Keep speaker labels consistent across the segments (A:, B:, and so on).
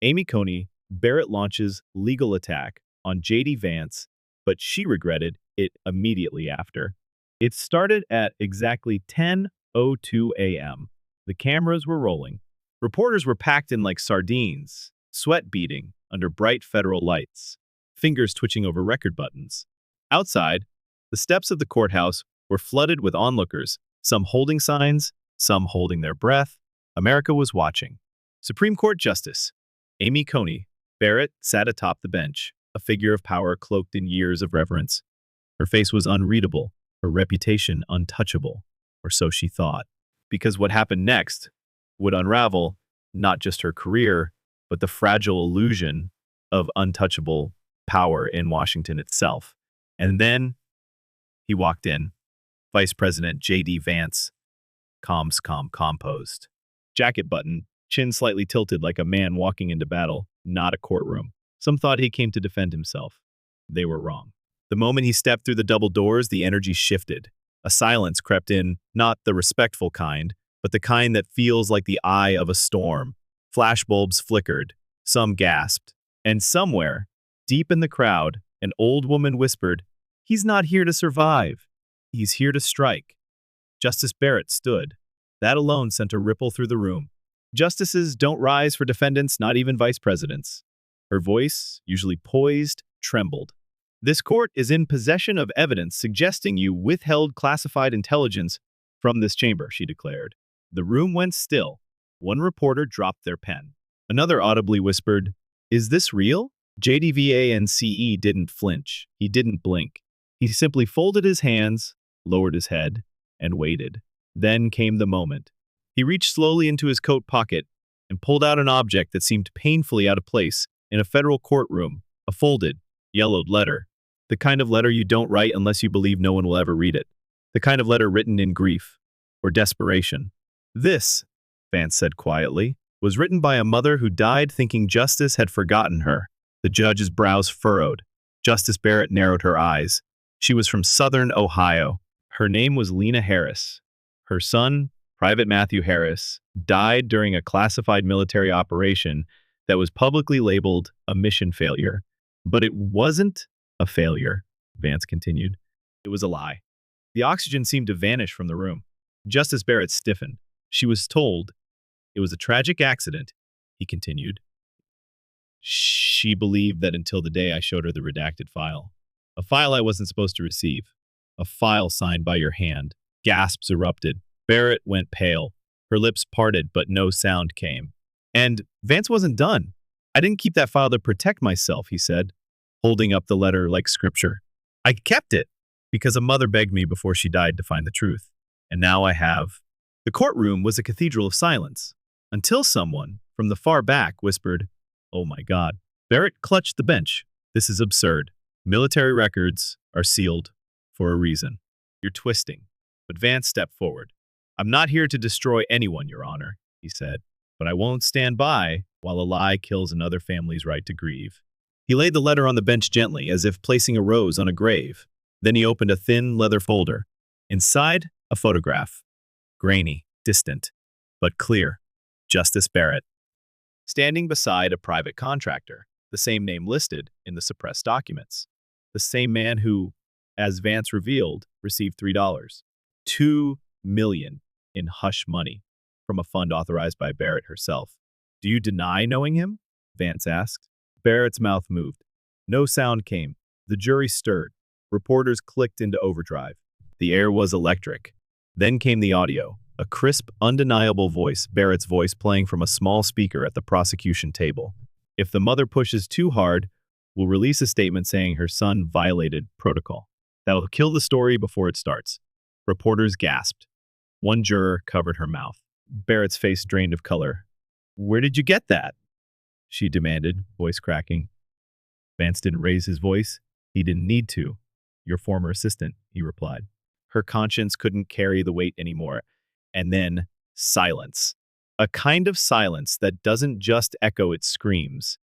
A: Amy Coney Barrett launches legal attack on JD Vance, but she regretted it immediately after. It started at exactly 10:02 a.m. The cameras were rolling. Reporters were packed in like sardines, sweat beading under bright federal lights, fingers twitching over record buttons. Outside, the steps of the courthouse were flooded with onlookers, some holding signs, some holding their breath. America was watching. Supreme Court Justice Amy Coney Barrett sat atop the bench, a figure of power cloaked in years of reverence. Her face was unreadable, her reputation untouchable, or so she thought. Because what happened next would unravel not just her career, but the fragile illusion of untouchable power in Washington itself. And then he walked in. Vice President JD Vance, composed. Jacket button, chin slightly tilted like a man walking into battle, not a courtroom. Some thought he came to defend himself. They were wrong. The moment he stepped through the double doors, the energy shifted. A silence crept in, not the respectful kind, but the kind that feels like the eye of a storm. Flashbulbs flickered. Some gasped. And somewhere, deep in the crowd, an old woman whispered, "He's not here to survive. He's here to strike." Justice Barrett stood. That alone sent a ripple through the room. Justices don't rise for defendants, not even vice presidents. Her voice, usually poised, trembled. "This court is in possession of evidence suggesting you withheld classified intelligence from this chamber," she declared. The room went still. One reporter dropped their pen. Another audibly whispered, "Is this real?" JD Vance didn't flinch. He didn't blink. He simply folded his hands, lowered his head, and waited. Then came the moment. He reached slowly into his coat pocket and pulled out an object that seemed painfully out of place in a federal courtroom, a folded, yellowed letter. The kind of letter you don't write unless you believe no one will ever read it. The kind of letter written in grief or desperation. "This," Vance said quietly, "was written by a mother who died thinking justice had forgotten her." The judge's brows furrowed. Justice Barrett narrowed her eyes. She was from Southern Ohio. Her name was Lena Harris. Her son, Private Matthew Harris, died during a classified military operation that was publicly labeled a mission failure. But it wasn't a failure, Vance continued. It was a lie. The oxygen seemed to vanish from the room. Justice Barrett stiffened. She was told it was a tragic accident, he continued. She believed that until the day I showed her the redacted file. A file I wasn't supposed to receive. A file signed by your hand. Gasps erupted. Barrett went pale. Her lips parted, but no sound came. And Vance wasn't done. "I didn't keep that file to protect myself," he said, holding up the letter like scripture. "I kept it because a mother begged me before she died to find the truth. And now I have." The courtroom was a cathedral of silence, until someone, from the far back, whispered, "Oh my God." Barrett clutched the bench. "This is absurd. Military records are sealed for a reason." "You're twisting." But Vance stepped forward. "I'm not here to destroy anyone, Your Honor," he said, "but I won't stand by while a lie kills another family's right to grieve." He laid the letter on the bench gently, as if placing a rose on a grave. Then he opened a thin leather folder. Inside, a photograph. Grainy, distant, but clear. Justice Barrett, standing beside a private contractor, the same name listed in the suppressed documents. The same man who, as Vance revealed, received $3, $2 million in hush money from a fund authorized by Barrett herself. "Do you deny knowing him?" Vance asked. Barrett's mouth moved. No sound came. The jury stirred. Reporters clicked into overdrive. The air was electric. Then came the audio, a crisp, undeniable voice, Barrett's voice playing from a small speaker at the prosecution table. "If the mother pushes too hard, we'll release a statement saying her son violated protocol. That'll kill the story before it starts." Reporters gasped. One juror covered her mouth. Barrett's face drained of color. "Where did you get that?" she demanded, voice cracking. Vance didn't raise his voice. He didn't need to. "Your former assistant," he replied. Her conscience couldn't carry the weight anymore. And then silence. A kind of silence that doesn't just echo, it screams.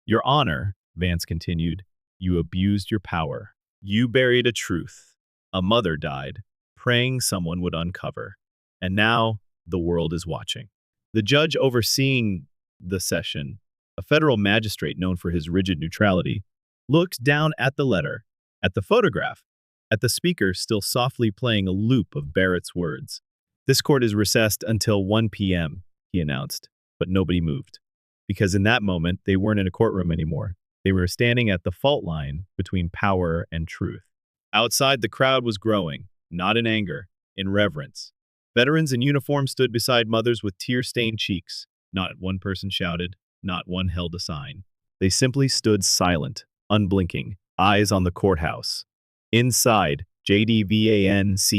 A: "Your Honor," Vance continued, "you abused your power. You buried a truth. A mother died, praying someone would uncover. And now the world is watching." The judge overseeing the session A federal magistrate known for his rigid neutrality looked down at the letter, at the photograph, at the speaker still softly playing a loop of Barrett's words. "This court is recessed until 1 p.m., he announced, but nobody moved. Because in that moment, they weren't in a courtroom anymore. They were standing at the fault line between power and truth. Outside, the crowd was growing, not in anger, in reverence. Veterans in uniform stood beside mothers with tear-stained cheeks. Not one person shouted, not one held a sign. They simply stood silent, unblinking, eyes on the courthouse. Inside, JD Vance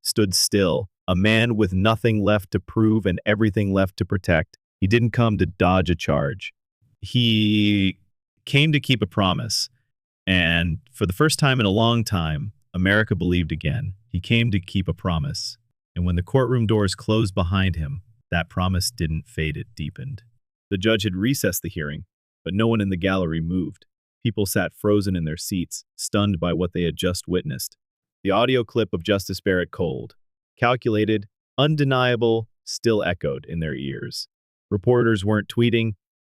A: stood still, a man with nothing left to prove and everything left to protect. He didn't come to dodge a charge. He came to keep a promise. And for the first time in a long time, America believed again. He came to keep a promise. And when the courtroom doors closed behind him, that promise didn't fade, it deepened. The judge had recessed the hearing, but no one in the gallery moved. People sat frozen in their seats, stunned by what they had just witnessed. The audio clip of Justice Barrett cold, calculated, undeniable, still echoed in their ears. Reporters weren't tweeting,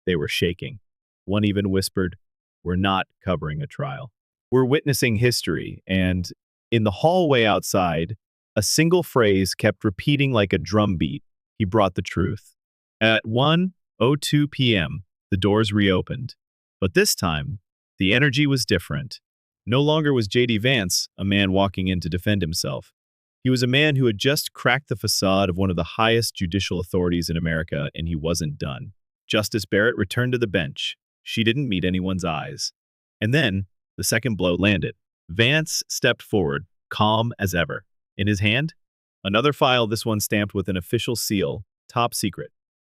A: they were shaking. One even whispered, "We're not covering a trial. We're witnessing history." And in the hallway outside, a single phrase kept repeating like a drumbeat. He brought the truth. At 1:02 p.m., the doors reopened. But this time, the energy was different. No longer was JD Vance a man walking in to defend himself. He was a man who had just cracked the facade of one of the highest judicial authorities in America, and he wasn't done. Justice Barrett returned to the bench. She didn't meet anyone's eyes. And then, the second blow landed. Vance stepped forward, calm as ever. In his hand, another file, this one stamped with an official seal, top secret,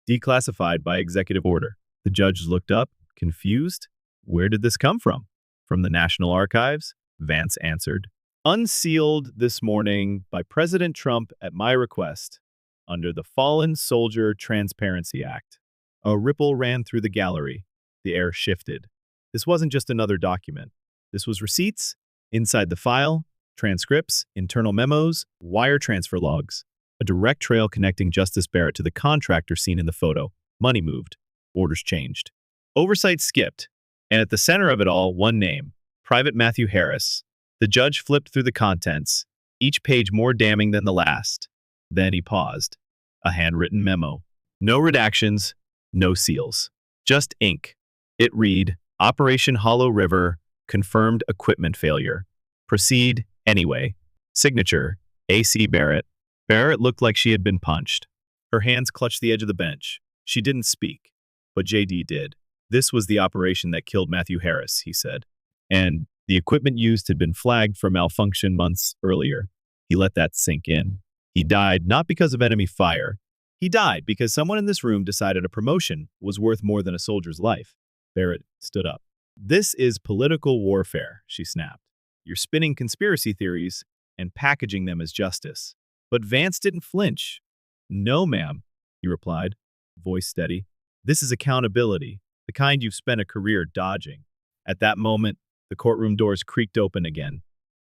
A: declassified by executive order. The judge looked up, confused. Where did this come from? From the National Archives? Vance answered. Unsealed this morning by President Trump at my request, under the Fallen Soldier Transparency Act. A ripple ran through the gallery. The air shifted. This wasn't just another document. This was receipts, inside the file, transcripts, internal memos, wire transfer logs. A direct trail connecting Justice Barrett to the contractor seen in the photo. Money moved. Orders changed. Oversight skipped. And at the center of it all, one name. Private Matthew Harris. The judge flipped through the contents, each page more damning than the last. Then he paused. A handwritten memo. No redactions, no seals. Just ink. It read, Operation Hollow River, confirmed equipment failure. Proceed anyway. Signature, A.C. Barrett. Barrett looked like she had been punched. Her hands clutched the edge of the bench. She didn't speak, but J.D. did. This was the operation that killed Matthew Harris, he said. And the equipment used had been flagged for malfunction months earlier. He let that sink in. He died not because of enemy fire. He died because someone in this room decided a promotion was worth more than a soldier's life. Barrett stood up. This is political warfare, she snapped. You're spinning conspiracy theories and packaging them as justice. But Vance didn't flinch. No, ma'am, he replied, voice steady. This is accountability, the kind you've spent a career dodging. At that moment, the courtroom doors creaked open again.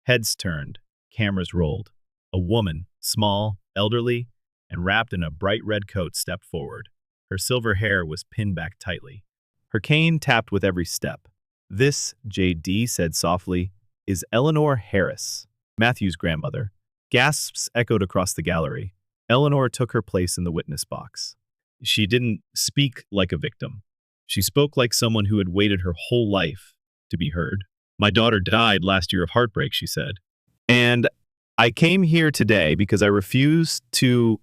A: Heads turned, cameras rolled. A woman, small, elderly, and wrapped in a bright red coat, stepped forward. Her silver hair was pinned back tightly. Her cane tapped with every step. This, J.D. said softly, is Eleanor Harris, Matthew's grandmother. Gasps echoed across the gallery. Eleanor took her place in the witness box. She didn't speak like a victim. She spoke like someone who had waited her whole life to be heard. My daughter died last year of heartbreak, she said. And I came here today because I refuse to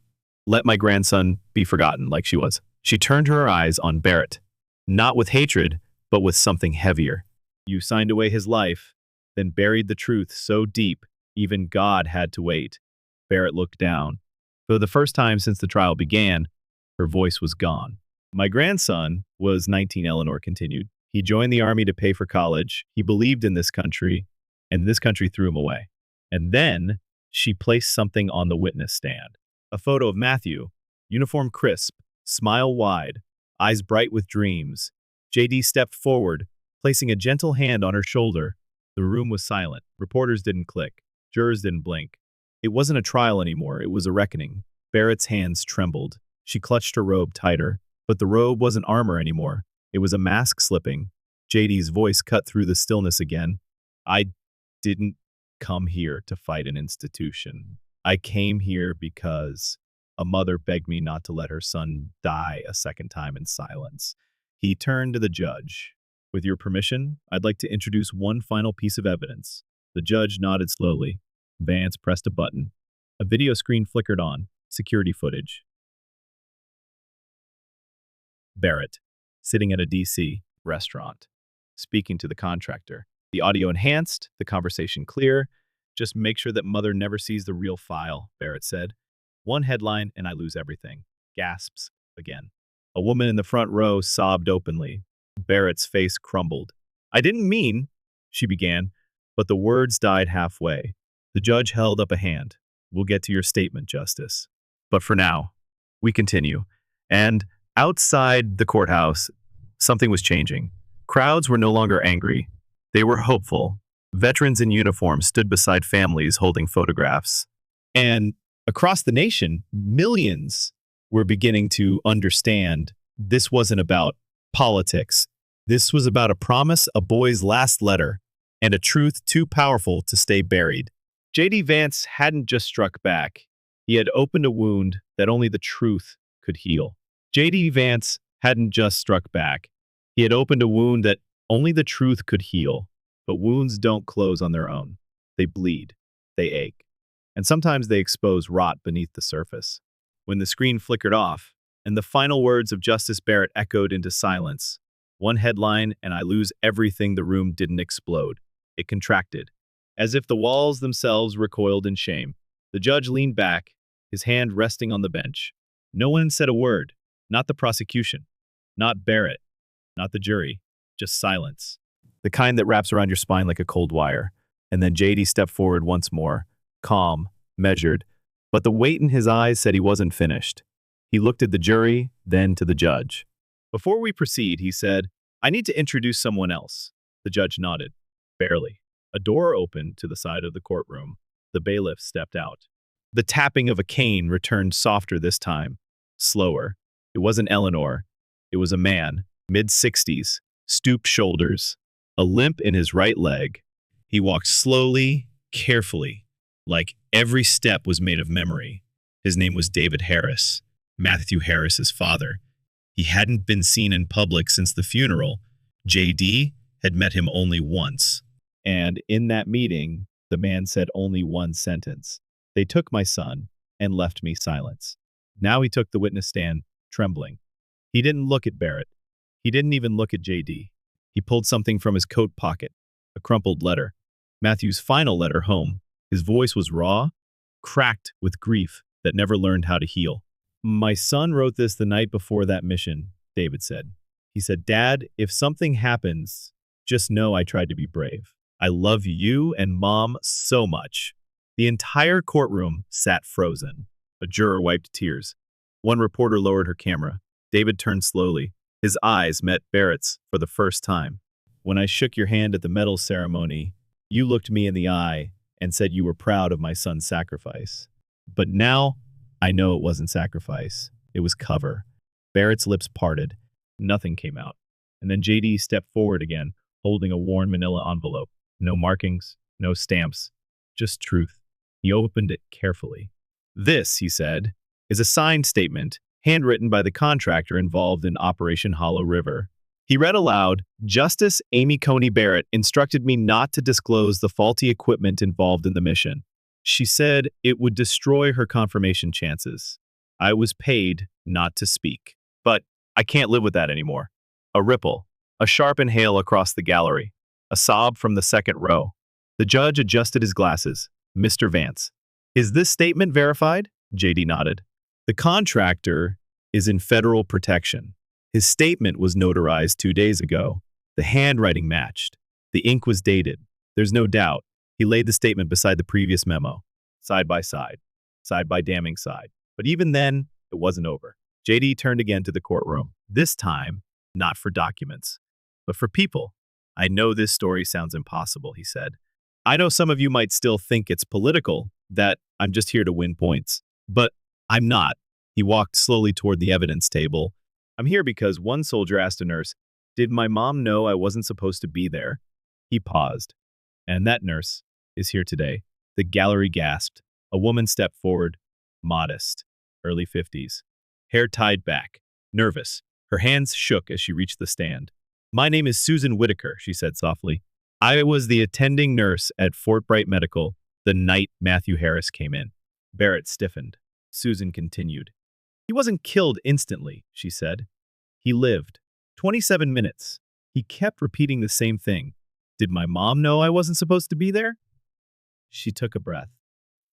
A: let my grandson be forgotten like she was. She turned her eyes on Barrett, not with hatred, but with something heavier. You signed away his life, then buried the truth so deep, even God had to wait. Barrett looked down. For the first time since the trial began, her voice was gone. My grandson was 19, Eleanor continued. He joined the army to pay for college. He believed in this country, and this country threw him away. And then she placed something on the witness stand. A photo of Matthew, uniform crisp, smile wide, eyes bright with dreams. JD stepped forward, placing a gentle hand on her shoulder. The room was silent. Reporters didn't click. Jurors didn't blink. It wasn't a trial anymore. It was a reckoning. Barrett's hands trembled. She clutched her robe tighter. But the robe wasn't armor anymore. It was a mask slipping. JD's voice cut through the stillness again. I didn't come here to fight an institution. I came here because a mother begged me not to let her son die a second time in silence. He turned to the judge. With your permission, I'd like to introduce one final piece of evidence. The judge nodded slowly. Vance pressed a button. A video screen flickered on. Security footage. Barrett, sitting at a DC restaurant, speaking to the contractor. The audio enhanced, the conversation clear. Just make sure that mother never sees the real file, Barrett said. One headline and I lose everything. Gasps again. A woman in the front row sobbed openly. Barrett's face crumbled. I didn't mean, she began, but the words died halfway. The judge held up a hand. We'll get to your statement, Justice. But for now, we continue. And outside the courthouse, something was changing. Crowds were no longer angry. They were hopeful. Veterans in uniform stood beside families holding photographs. And across the nation, millions were beginning to understand this wasn't about politics. This was about a promise, a boy's last letter, and a truth too powerful to stay buried. JD Vance hadn't just struck back. He had opened a wound that only the truth could heal. JD Vance hadn't just struck back. He had opened a wound that only the truth could heal. But wounds don't close on their own. They bleed. They ache. And sometimes they expose rot beneath the surface. When the screen flickered off, and the final words of Justice Barrett echoed into silence, one headline and I lose everything, the room didn't explode. It contracted, as if the walls themselves recoiled in shame. The judge leaned back, his hand resting on the bench. No one said a word. Not the prosecution. Not Barrett. Not the jury. Just silence. The kind that wraps around your spine like a cold wire. And then JD stepped forward once more, calm, measured, but the weight in his eyes said he wasn't finished. He looked at the jury, then to the judge. Before we proceed, he said, I need to introduce someone else. The judge nodded. Barely. A door opened to the side of the courtroom. The bailiff stepped out. The tapping of a cane returned softer this time, slower. It wasn't Eleanor. It was a man, mid-60s, stooped shoulders, a limp in his right leg. He walked slowly, carefully, like every step was made of memory. His name was David Harris, Matthew Harris's father. He hadn't been seen in public since the funeral. JD had met him only once. And in that meeting, the man said only one sentence. They took my son and left me silence. Now he took the witness stand, trembling. He didn't look at Barrett. He didn't even look at JD. He pulled something from his coat pocket, a crumpled letter. Matthew's final letter home. His voice was raw, cracked with grief that never learned how to heal. My son wrote this the night before that mission, David said. He said, Dad, if something happens, just know I tried to be brave. I love you and Mom so much. The entire courtroom sat frozen. A juror wiped tears. One reporter lowered her camera. David turned slowly. His eyes met Barrett's for the first time. When I shook your hand at the medal ceremony, you looked me in the eye and said you were proud of my son's sacrifice. But now, I know it wasn't sacrifice. It was cover. Barrett's lips parted. Nothing came out. And then JD stepped forward again, holding a worn manila envelope. No markings, no stamps, just truth. He opened it carefully. This, he said, is a signed statement, handwritten by the contractor involved in Operation Hollow River. He read aloud, Justice Amy Coney Barrett instructed me not to disclose the faulty equipment involved in the mission. She said it would destroy her confirmation chances. I was paid not to speak. But I can't live with that anymore. A ripple, a sharp inhale across the gallery, a sob from the second row. The judge adjusted his glasses. Mr. Vance. Is this statement verified? JD nodded. The contractor is in federal protection. His statement was notarized 2 days ago. The handwriting matched. The ink was dated. There's no doubt. He laid the statement beside the previous memo, side by damning side. But even then, it wasn't over. JD turned again to the courtroom. This time, not for documents, but for people. I know this story sounds impossible, he said. I know some of you might still think it's political, that I'm just here to win points. But I'm not. He walked slowly toward the evidence table. I'm here because one soldier asked a nurse, Did my mom know I wasn't supposed to be there? He paused. And that nurse is here today. The gallery gasped. A woman stepped forward, modest, early 50s, hair tied back, nervous. Her hands shook as she reached the stand. My name is Susan Whitaker, she said softly. I was the attending nurse at Fort Bright Medical the night Matthew Harris came in. Barrett stiffened. Susan continued. He wasn't killed instantly, she said. He lived. 27 minutes. He kept repeating the same thing. Did my mom know I wasn't supposed to be there? She took a breath,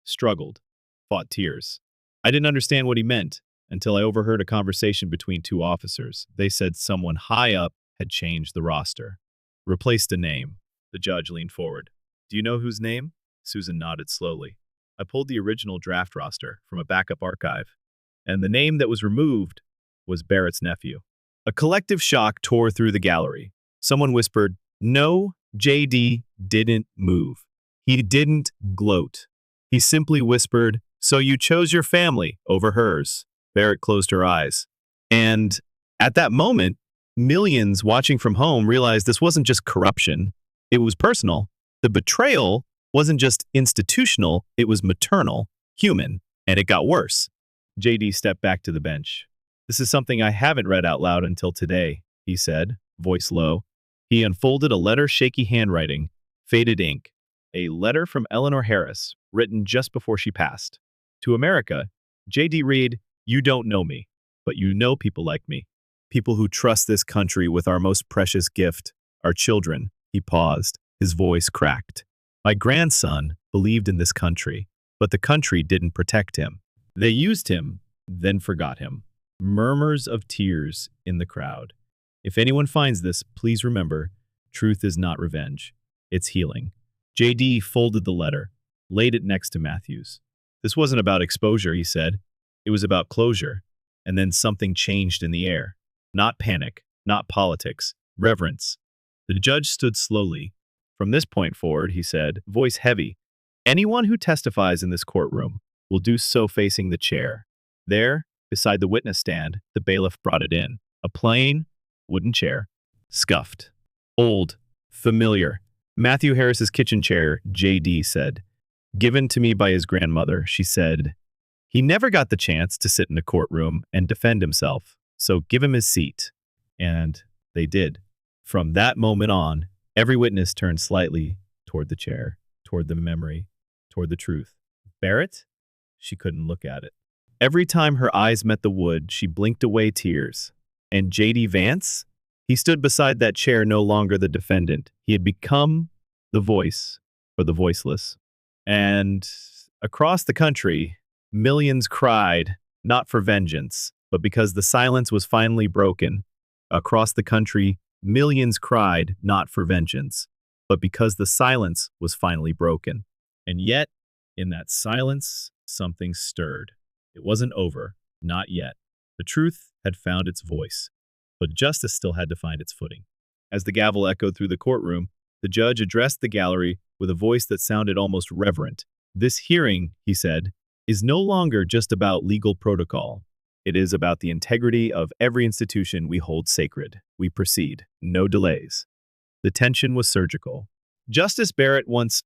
A: struggled, fought tears. I didn't understand what he meant until I overheard a conversation between two officers. They said someone high up had changed the roster, replaced a name. The judge leaned forward. Do you know whose name? Susan nodded slowly. I pulled the original draft roster from a backup archive, and the name that was removed was Barrett's nephew. A collective shock tore through the gallery. Someone whispered, No, JD didn't move. He didn't gloat. He simply whispered, So you chose your family over hers. Barrett closed her eyes. And at that moment, millions watching from home realized this wasn't just corruption. It was personal. The betrayal wasn't just institutional, it was maternal, human, and it got worse. JD stepped back to the bench. This is something I haven't read out loud until today, he said, voice low. He unfolded a letter, shaky handwriting, faded ink. A letter from Eleanor Harris, written just before she passed. To America, JD read, You don't know me, but you know people like me. People who trust this country with our most precious gift, our children. He paused, his voice cracked. My grandson believed in this country, but the country didn't protect him. They used him, then forgot him. Murmurs of tears in the crowd. If anyone finds this, please remember, truth is not revenge. It's healing. JD folded the letter, laid it next to Matthew's. This wasn't about exposure, he said. It was about closure. And then something changed in the air. Not panic, not politics, reverence. The judge stood slowly. From this point forward, he said, voice heavy, anyone who testifies in this courtroom will do so facing the chair. There, beside the witness stand, the bailiff brought it in. A plain, wooden chair, scuffed, old, familiar. Matthew Harris's kitchen chair, JD said. Given to me by his grandmother, she said. He never got the chance to sit in a courtroom and defend himself, so give him his seat. And they did. From that moment on, every witness turned slightly toward the chair, toward the memory, toward the truth. Barrett? She couldn't look at it. Every time her eyes met the wood, she blinked away tears. And JD Vance? He stood beside that chair, no longer the defendant. He had become the voice for the voiceless. And across the country, millions cried, not for vengeance, but because the silence was finally broken. Across the country, millions cried, not for vengeance, but because the silence was finally broken. And yet, in that silence, something stirred. It wasn't over, not yet. The truth had found its voice, but justice still had to find its footing. As the gavel echoed through the courtroom, the judge addressed the gallery with a voice that sounded almost reverent. This hearing, he said, is no longer just about legal protocol. It is about the integrity of every institution we hold sacred. We proceed, no delays. The tension was surgical. Justice Barrett, once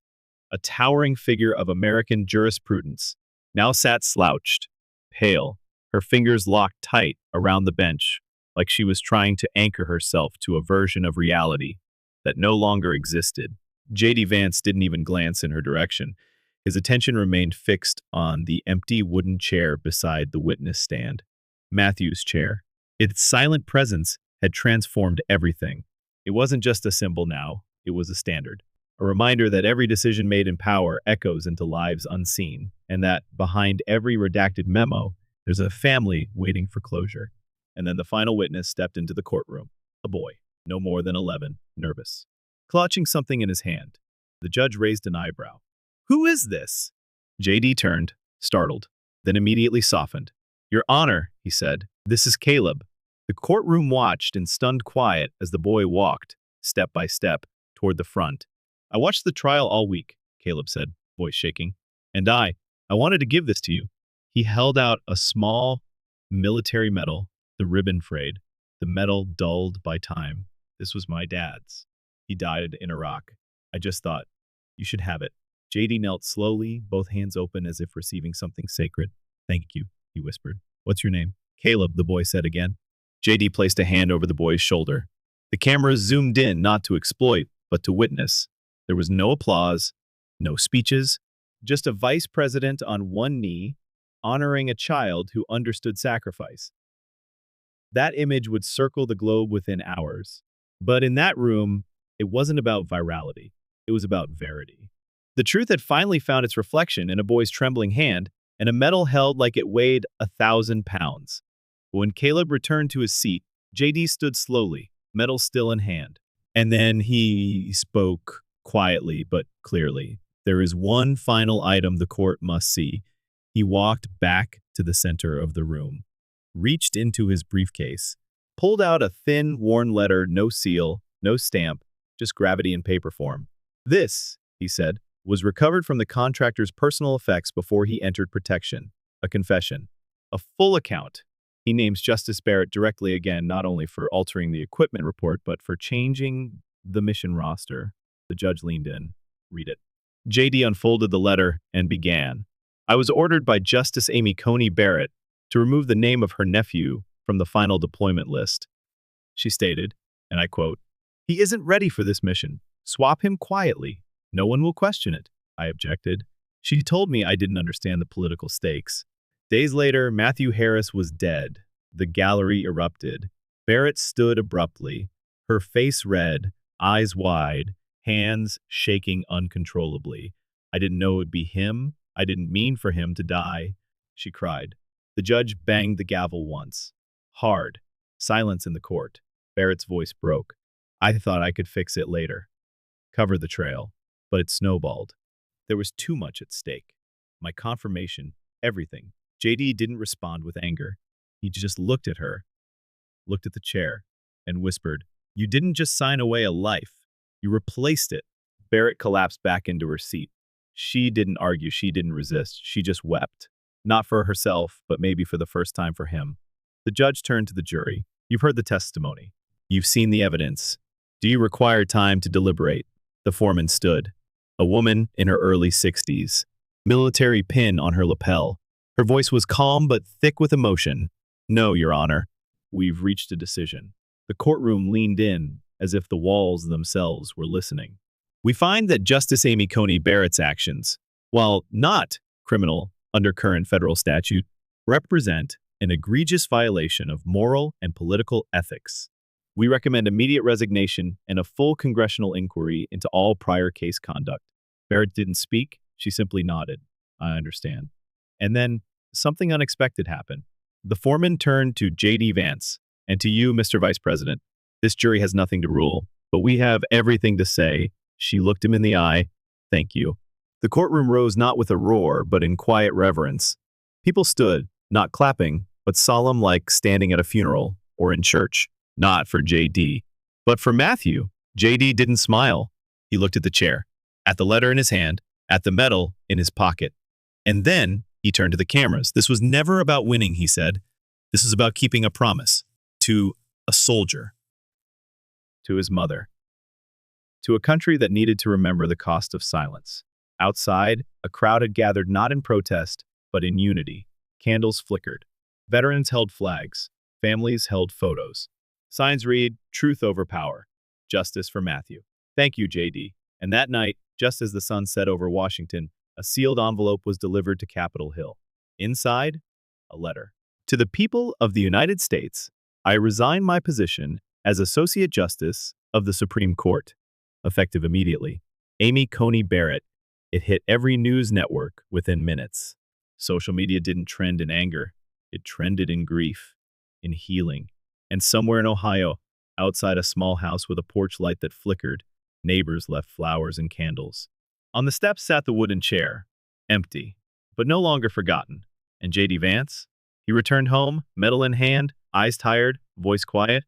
A: a towering figure of American jurisprudence, now sat slouched, pale, her fingers locked tight around the bench, like she was trying to anchor herself to a version of reality that no longer existed. JD Vance didn't even glance in her direction. His attention remained fixed on the empty wooden chair beside the witness stand. Matthew's chair. Its silent presence had transformed everything. It wasn't just a symbol now, it was a standard. A reminder that every decision made in power echoes into lives unseen, and that behind every redacted memo, there's a family waiting for closure. And then the final witness stepped into the courtroom. A boy, no more than 11, nervous. Clutching something in his hand. The judge raised an eyebrow. Who is this? JD turned, startled, then immediately softened. Your Honor, he said, this is Caleb. The courtroom watched in stunned quiet as the boy walked, step by step, toward the front. I watched the trial all week, Caleb said, voice shaking. And I wanted to give this to you. He held out a small military medal, the ribbon frayed, the metal dulled by time. This was my dad's. He died in Iraq. I just thought, you should have it. JD knelt slowly, both hands open as if receiving something sacred. Thank you, he whispered. What's your name? Caleb, the boy said again. JD placed a hand over the boy's shoulder. The cameras zoomed in, not to exploit, but to witness. There was no applause, no speeches, just a vice president on one knee, honoring a child who understood sacrifice. That image would circle the globe within hours. But in that room, it wasn't about virality. It was about verity. The truth had finally found its reflection in a boy's trembling hand and a medal held like it weighed 1,000 pounds. When Caleb returned to his seat, JD stood slowly, medal still in hand. And then he spoke quietly but clearly. There is one final item the court must see. He walked back to the center of the room, reached into his briefcase, pulled out a thin, worn letter, no seal, no stamp, just gravity in paper form. This, he said, was recovered from the contractor's personal effects before he entered protection. A confession. A full account. He names Justice Barrett directly again, not only for altering the equipment report, but for changing the mission roster. The judge leaned in. Read it. JD unfolded the letter and began. I was ordered by Justice Amy Coney Barrett to remove the name of her nephew from the final deployment list. She stated, and I quote, "He isn't ready for this mission. Swap him quietly. No one will question it." I objected. She told me I didn't understand the political stakes. Days later, Matthew Harris was dead. The gallery erupted. Barrett stood abruptly, her face red, eyes wide, hands shaking uncontrollably. I didn't know it would be him. I didn't mean for him to die, she cried. The judge banged the gavel once. Hard. Silence in the court. Barrett's voice broke. I thought I could fix it later. Cover the trail. But it snowballed. There was too much at stake. My confirmation, everything. JD didn't respond with anger. He just looked at her, looked at the chair, and whispered, "You didn't just sign away a life. You replaced it." Barrett collapsed back into her seat. She didn't argue. She didn't resist. She just wept. Not for herself, but maybe for the first time for him. The judge turned to the jury. You've heard the testimony. You've seen the evidence. Do you require time to deliberate? The foreman stood. A woman in her early 60s. Military pin on her lapel. Her voice was calm but thick with emotion. No, Your Honor. We've reached a decision. The courtroom leaned in as if the walls themselves were listening. We find that Justice Amy Coney Barrett's actions, while not criminal under current federal statute, represent an egregious violation of moral and political ethics. We recommend immediate resignation and a full congressional inquiry into all prior case conduct. Barrett didn't speak. She simply nodded. I understand. And then something unexpected happened. The foreman turned to JD Vance and to you, Mr. Vice President. This jury has nothing to rule, but we have everything to say. She looked him in the eye. Thank you. The courtroom rose not with a roar, but in quiet reverence. People stood, not clapping, but solemn like standing at a funeral or in church. Not for JD, but for Matthew. JD didn't smile. He looked at the chair, at the letter in his hand, at the medal in his pocket. And then he turned to the cameras. This was never about winning, he said. This is about keeping a promise to a soldier, to his mother, to a country that needed to remember the cost of silence. Outside, a crowd had gathered not in protest, but in unity. Candles flickered. Veterans held flags. Families held photos. Signs read, "Truth over power. Justice for Matthew." Thank you, JD. And that night, just as the sun set over Washington, a sealed envelope was delivered to Capitol Hill. Inside, a letter. To the people of the United States, I resign my position as Associate Justice of the Supreme Court. Effective immediately. Amy Coney Barrett. It hit every news network within minutes. Social media didn't trend in anger. It trended in grief, in healing. And somewhere in Ohio, outside a small house with a porch light that flickered, neighbors left flowers and candles. On the steps sat the wooden chair, empty, but no longer forgotten. And JD Vance? He returned home, medal in hand, eyes tired, voice quiet.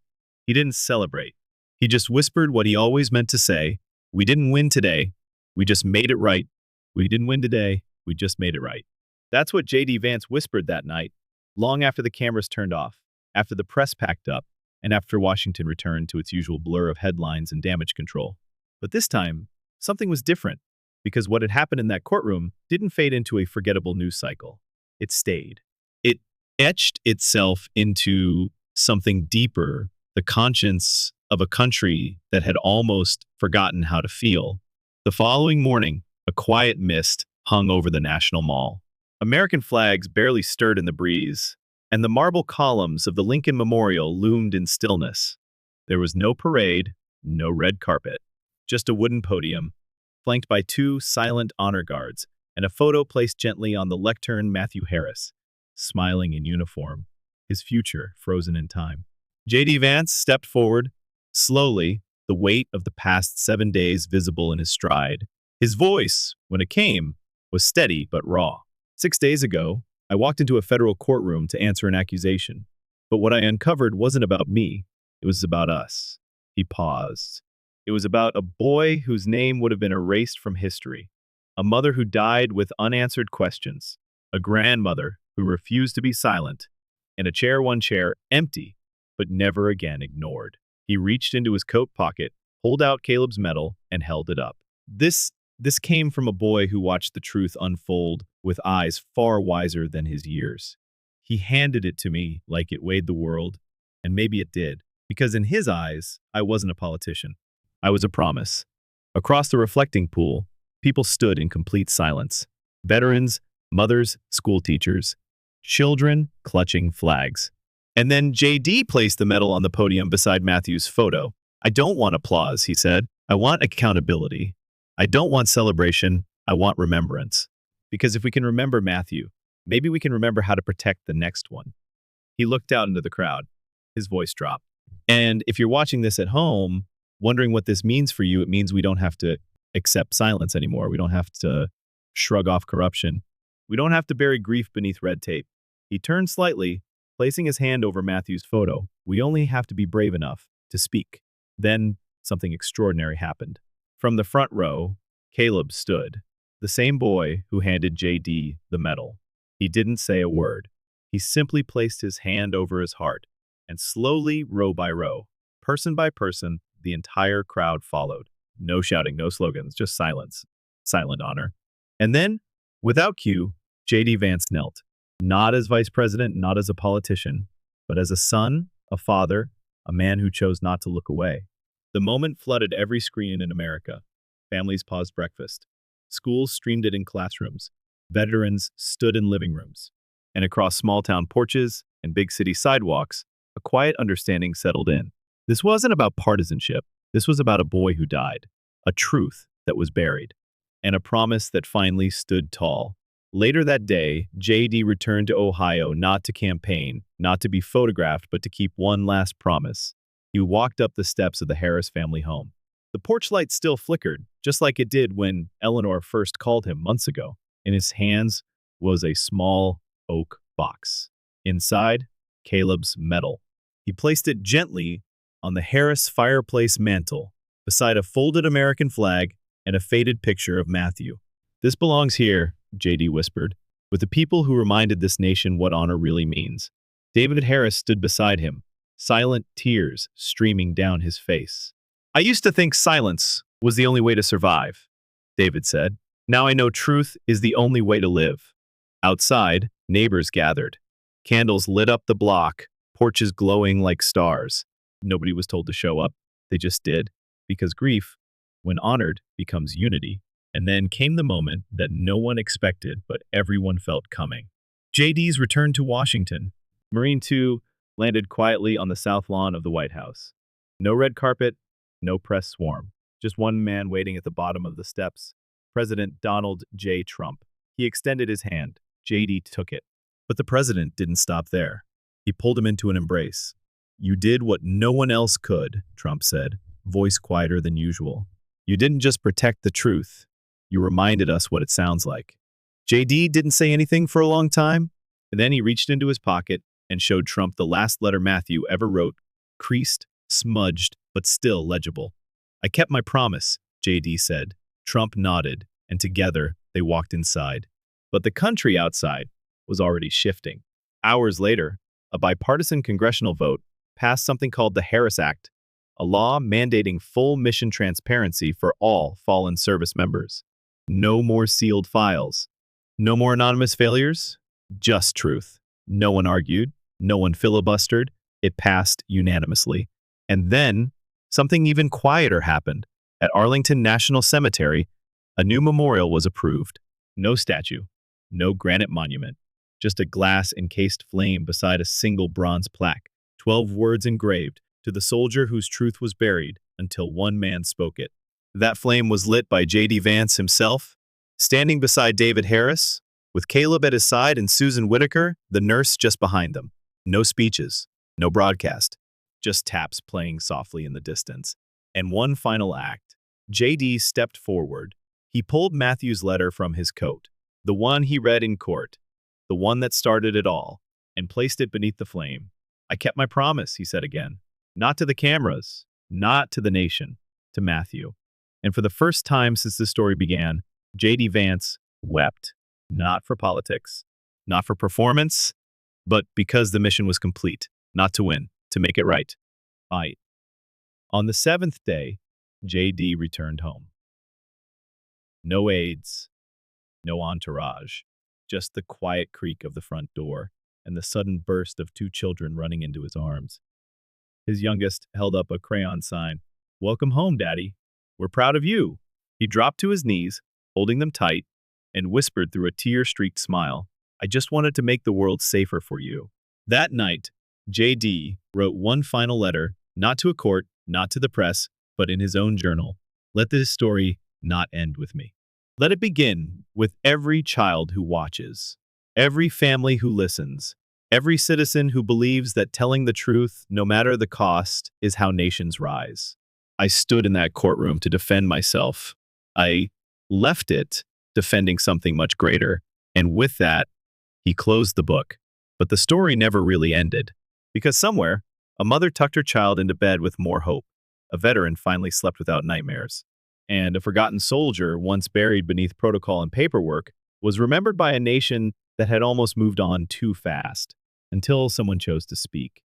A: He didn't celebrate. He just whispered what he always meant to say. We didn't win today. We just made it right. We didn't win today. We just made it right. That's what JD Vance whispered that night, long after the cameras turned off, after the press packed up, and after Washington returned to its usual blur of headlines and damage control. But this time, something was different, because what had happened in that courtroom didn't fade into a forgettable news cycle. It stayed. It etched itself into something deeper, the conscience of a country that had almost forgotten how to feel. The following morning, a quiet mist hung over the National Mall. American flags barely stirred in the breeze, and the marble columns of the Lincoln Memorial loomed in stillness. There was no parade, no red carpet, just a wooden podium, flanked by two silent honor guards, and a photo placed gently on the lectern. Matthew Harris, smiling in uniform, his future frozen in time. JD Vance stepped forward, slowly, the weight of the past 7 days visible in his stride. His voice, when it came, was steady but raw. 6 days ago, I walked into a federal courtroom to answer an accusation, but what I uncovered wasn't about me, it was about us. He paused. It was about a boy whose name would have been erased from history, a mother who died with unanswered questions, a grandmother who refused to be silent, and one chair empty, but never again ignored. He reached into his coat pocket, pulled out Caleb's medal, and held it up. This came from a boy who watched the truth unfold with eyes far wiser than his years. He handed it to me like it weighed the world, and maybe it did, because in his eyes, I wasn't a politician. I was a promise. Across the reflecting pool, people stood in complete silence. Veterans, mothers, school teachers, children clutching flags. And then JD placed the medal on the podium beside Matthew's photo. I don't want applause, he said. I want accountability. I don't want celebration. I want remembrance. Because if we can remember Matthew, maybe we can remember how to protect the next one. He looked out into the crowd. His voice dropped. And if you're watching this at home, wondering what this means for you, it means we don't have to accept silence anymore. We don't have to shrug off corruption. We don't have to bury grief beneath red tape. He turned slightly, placing his hand over Matthew's photo. We only have to be brave enough to speak. Then something extraordinary happened. From the front row, Caleb stood, the same boy who handed JD the medal. He didn't say a word. He simply placed his hand over his heart, and slowly, row by row, person by person, the entire crowd followed. No shouting, no slogans, just silence. Silent honor. And then, without cue, JD Vance knelt. Not as vice president, not as a politician, but as a son, a father, a man who chose not to look away. The moment flooded every screen in America. Families paused breakfast. Schools streamed it in classrooms. Veterans stood in living rooms. And across small-town porches and big city sidewalks, a quiet understanding settled in. This wasn't about partisanship. This was about a boy who died, a truth that was buried, and a promise that finally stood tall. Later that day, JD returned to Ohio not to campaign, not to be photographed, but to keep one last promise. He walked up the steps of the Harris family home. The porch light still flickered, just like it did when Eleanor first called him months ago. In his hands was a small oak box. Inside, Caleb's medal. He placed it gently on the Harris fireplace mantel, beside a folded American flag and a faded picture of Matthew. This belongs here, JD whispered, with the people who reminded this nation what honor really means. David Harris stood beside him, silent tears streaming down his face. I used to think silence was the only way to survive, David said. Now I know truth is the only way to live. Outside, neighbors gathered. Candles lit up the block, porches glowing like stars. Nobody was told to show up. They just did, because grief, when honored, becomes unity. And then came the moment that no one expected, but everyone felt coming. JD's return to Washington. Marine 2 landed quietly on the south lawn of the White House. No red carpet, no press swarm. Just one man waiting at the bottom of the steps. President Donald J. Trump. He extended his hand. JD took it. But the president didn't stop there. He pulled him into an embrace. You did what no one else could, Trump said, voice quieter than usual. You didn't just protect the truth. You reminded us what it sounds like. JD didn't say anything for a long time, and then he reached into his pocket and showed Trump the last letter Matthew ever wrote, creased, smudged, but still legible. I kept my promise, JD said. Trump nodded, and together they walked inside. But the country outside was already shifting. Hours later, a bipartisan congressional vote passed something called the Harris Act, a law mandating full mission transparency for all fallen service members. No more sealed files. No more anonymous failures. Just truth. No one argued. No one filibustered. It passed unanimously. And then, something even quieter happened. At Arlington National Cemetery, a new memorial was approved. No statue. No granite monument. Just a glass-encased flame beside a single bronze plaque. 12 words engraved, to the soldier whose truth was buried until one man spoke it. That flame was lit by JD Vance himself, standing beside David Harris, with Caleb at his side and Susan Whitaker, the nurse, just behind them. No speeches, no broadcast, just taps playing softly in the distance. And one final act. JD stepped forward. He pulled Matthew's letter from his coat, the one he read in court, the one that started it all, and placed it beneath the flame. I kept my promise, he said again. Not to the cameras, not to the nation, to Matthew. And for the first time since this story began, JD Vance wept. Not for politics, not for performance, but because the mission was complete, not to win, to make it right. On the seventh day, JD returned home. No aides, no entourage, just the quiet creak of the front door and the sudden burst of two children running into his arms. His youngest held up a crayon sign. "Welcome home, Daddy. We're proud of you." He dropped to his knees, holding them tight, and whispered through a tear-streaked smile, "I just wanted to make the world safer for you." That night, JD wrote one final letter, not to a court, not to the press, but in his own journal. Let this story not end with me. Let it begin with every child who watches, every family who listens, every citizen who believes that telling the truth, no matter the cost, is how nations rise. I stood in that courtroom to defend myself. I left it defending something much greater. And with that, he closed the book. But the story never really ended. Because somewhere, a mother tucked her child into bed with more hope. A veteran finally slept without nightmares. And a forgotten soldier, once buried beneath protocol and paperwork, was remembered by a nation that had almost moved on too fast, until someone chose to speak.